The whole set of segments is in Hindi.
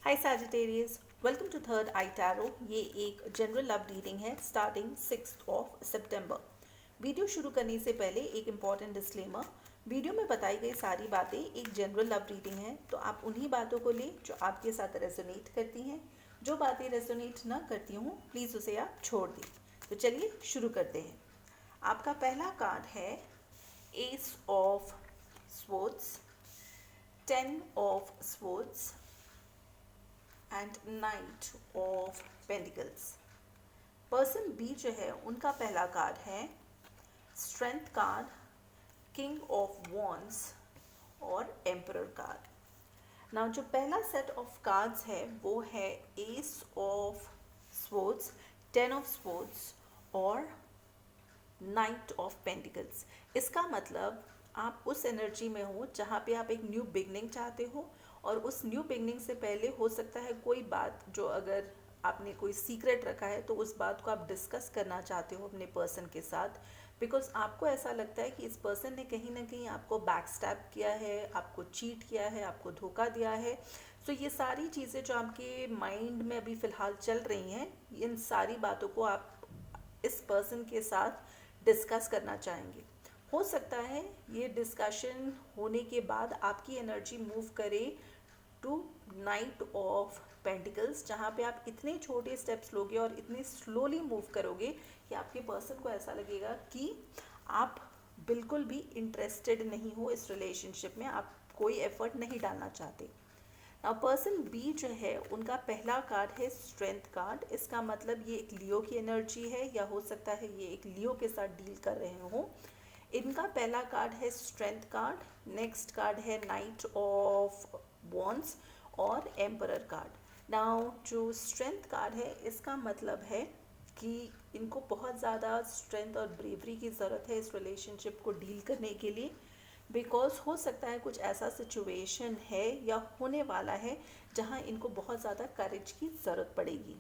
Hi Sagittarius, welcome to third eye tarot. ये एक जनरल लव रीडिंग है स्टार्टिंग 6 सितंबर। वीडियो शुरू करने से पहले एक इम्पॉर्टेंट डिस्क्लेमर। वीडियो में बताई गई सारी बातें एक जनरल लव रीडिंग है, तो आप उन्हीं बातों को लें जो आपके साथ रेजोनेट करती हैं। जो बातें रेजोनेट ना करती हों प्लीज़ उसे आप छोड़ दें। तो चलिए शुरू करते हैं। आपका पहला कार्ड है ace of swords, 10 of swords and knight of pentacles. Person B जो है उनका पहला कार्ड है strength card, king of wands और एम्परर कार्ड। नाउ जो पहला सेट ऑफ कार्ड्स है वो है ace of swords, 10 of swords और नाइट ऑफ पेंटिकल्स। इसका मतलब आप उस एनर्जी में हो जहाँ पे आप एक न्यू बिगनिंग चाहते हो, और उस न्यू बिगनिंग से पहले हो सकता है कोई बात जो अगर आपने कोई सीक्रेट रखा है तो उस बात को आप डिस्कस करना चाहते हो अपने पर्सन के साथ, बिकॉज आपको ऐसा लगता है कि इस पर्सन ने कहीं ना कहीं आपको बैक स्टैप किया है, आपको चीट किया है, आपको धोखा दिया है। सो ये सारी चीज़ें जो आपके माइंड में अभी फ़िलहाल चल रही हैं, इन सारी बातों को आप इस पर्सन के साथ डिस्कस करना चाहेंगे। हो सकता है ये डिस्कशन होने के बाद आपकी एनर्जी मूव करे टू नाइट ऑफ पेंटिकल्स, जहाँ पे आप इतने छोटे स्टेप्स लोगे और इतने स्लोली मूव करोगे कि आपके पर्सन को ऐसा लगेगा कि आप बिल्कुल भी इंटरेस्टेड नहीं हो इस रिलेशनशिप में, आप कोई एफर्ट नहीं डालना चाहते। नाउ पर्सन बी जो है उनका पहला कार्ड है स्ट्रेंथ कार्ड। इसका मतलब ये एक लियो की एनर्जी है, या हो सकता है ये एक लियो के साथ डील कर रहे हो। इनका पहला कार्ड है स्ट्रेंथ कार्ड, नेक्स्ट कार्ड है नाइट ऑफ वॉन्ड्स और एम्परर कार्ड। नाउ जो स्ट्रेंथ कार्ड है इसका मतलब है कि इनको बहुत ज़्यादा स्ट्रेंथ और ब्रेवरी की ज़रूरत है इस रिलेशनशिप को डील करने के लिए, बिकॉज हो सकता है कुछ ऐसा सिचुएशन है या होने वाला है जहां इनको बहुत ज़्यादा करेज की ज़रूरत पड़ेगी।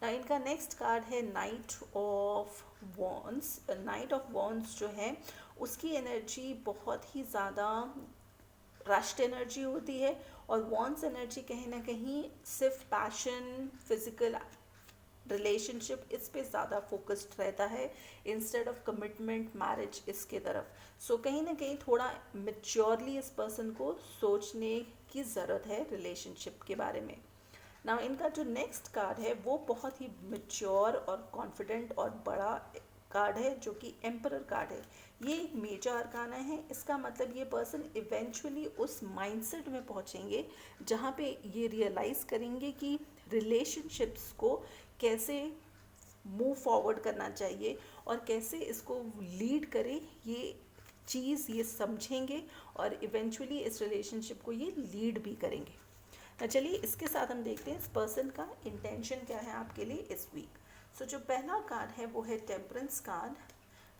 ना इनका नेक्स्ट कार्ड है night of wands. Night of wands जो है उसकी एनर्जी बहुत ही ज़्यादा रश्ड एनर्जी होती है, और वॉन्ड्स एनर्जी कहीं ना कहीं सिर्फ पैशन, फिजिकल रिलेशनशिप, इस पे ज़्यादा फोकस्ड रहता है इंस्टेड ऑफ कमिटमेंट, मैरिज इसके तरफ। सो कहीं ना कहीं थोड़ा मेच्योरली इस पर्सन को सोचने की ज़रूरत है रिलेशनशिप के बारे में। ना इनका जो नेक्स्ट कार्ड है वो बहुत ही मेच्योर और कॉन्फिडेंट और बड़ा कार्ड है, जो कि एम्परर कार्ड है। ये एक मेजर अरकाना है। इसका मतलब ये पर्सन इवेंचुअली उस माइंडसेट में पहुंचेंगे जहाँ पे ये रियलाइज़ करेंगे कि रिलेशनशिप्स को कैसे मूव फॉरवर्ड करना चाहिए और कैसे इसको लीड करे, ये चीज़ ये समझेंगे और इवेंचुअली इस रिलेशनशिप को ये लीड भी करेंगे। ना चलिए इसके साथ हम देखते हैं इस पर्सन का इंटेंशन क्या है आपके लिए इस वीक। सो जो पहला कार्ड है वो है टेम्परेंस कार्ड,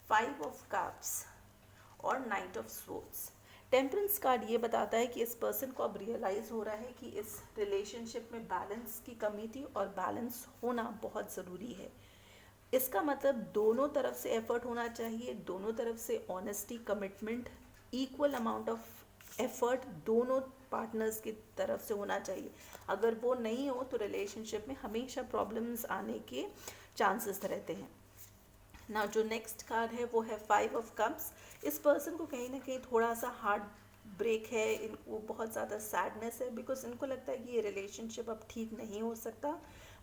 5 ऑफ कप्स और knight of swords. Temperance card ये बताता है कि इस पर्सन को अब रियलाइज़ हो रहा है कि इस रिलेशनशिप में बैलेंस की कमी थी और बैलेंस होना बहुत ज़रूरी है। इसका मतलब दोनों तरफ से एफर्ट होना चाहिए, दोनों तरफ से honesty, commitment, equal amount of effort दोनों पार्टनर्स की तरफ से होना चाहिए। अगर वो नहीं हो तो रिलेशनशिप में हमेशा प्रॉब्लम्स आने के चांसेस रहते हैं। ना जो नेक्स्ट कार्ड है वो है 5 ऑफ कप्स। इस पर्सन को कहीं ना कहीं थोड़ा सा हार्ट ब्रेक है, इनको बहुत ज़्यादा सैडनेस है, बिकॉज इनको लगता है कि ये रिलेशनशिप अब ठीक नहीं हो सकता,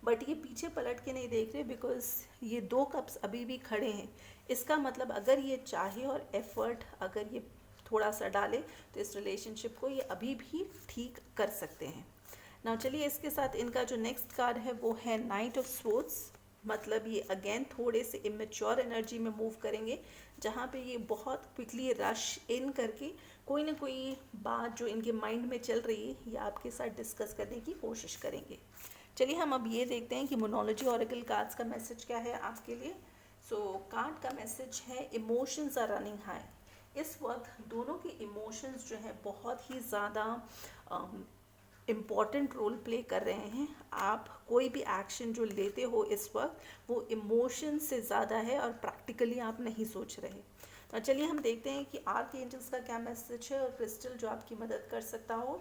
बट ये पीछे पलट के नहीं देख रहे, बिकॉज ये 2 कप्स अभी भी खड़े हैं। इसका मतलब अगर ये चाहे और एफर्ट अगर ये थोड़ा सा डाले तो इस रिलेशनशिप को ये अभी भी ठीक कर सकते हैं। ना चलिए इसके साथ इनका जो नेक्स्ट कार्ड है वो है नाइट ऑफ स्वॉर्ड्स। मतलब ये अगेन थोड़े से इमेच्योर एनर्जी में मूव करेंगे, जहाँ पे ये बहुत क्विकली रश इन करके कोई ना कोई बात जो इनके माइंड में चल रही है ये आपके साथ डिस्कस करने की कोशिश करेंगे। चलिए हम अब ये देखते हैं कि मोनोलॉजी ऑरेकल कार्ड्स का मैसेज क्या है आपके लिए। सो कार्ड का मैसेज है इमोशंस आर रनिंग हाई। इस वक्त दोनों के इमोशंस जो है बहुत ही ज़्यादा इम्पॉर्टेंट रोल प्ले कर रहे हैं। आप कोई भी एक्शन जो लेते हो इस वक्त वो इमोशन से ज़्यादा है और प्रैक्टिकली आप नहीं सोच रहे। तो चलिए हम देखते हैं कि आर्क एंजल्स का क्या मैसेज है और क्रिस्टल जो आपकी मदद कर सकता हो।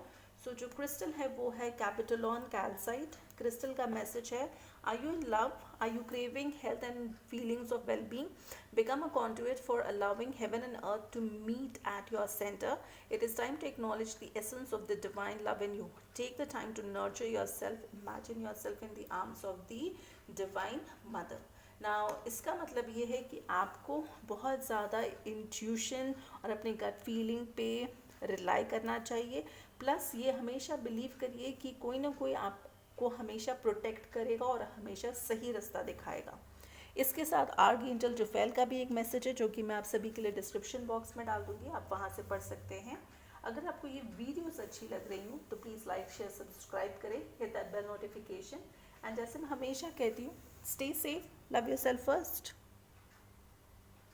सो जो क्रिस्टल है वो है कैपिटलॉन कैल्साइट। क्रिस्टल का मैसेज है, are you in love, are you craving health and feelings of wellbeing, become a conduit for allowing heaven and earth to meet at your center. It is time to acknowledge the essence of the divine love in you. Take the time to nurture yourself. Imagine yourself in the arms of the divine mother. Now इसका मतलब ये है कि आपको बहुत ज़्यादा इंट्यूशन और अपने गट फीलिंग पे रिलाई करना चाहिए। प्लस ये हमेशा बिलीव करिए कि कोई ना कोई आपको हमेशा प्रोटेक्ट करेगा और हमेशा सही रास्ता दिखाएगा। इसके साथ आर्कएंजल जुफेल का भी एक मैसेज है जो कि मैं आप सभी के लिए डिस्क्रिप्शन बॉक्स में डाल दूंगी, आप वहां से पढ़ सकते हैं। अगर आपको ये वीडियोस अच्छी लग रही हूँ तो प्लीज़ लाइक शेयर सब्सक्राइब करें, hit that bell notification. And जैसे मैं हमेशा कहती हूँ, stay safe, love yourself first.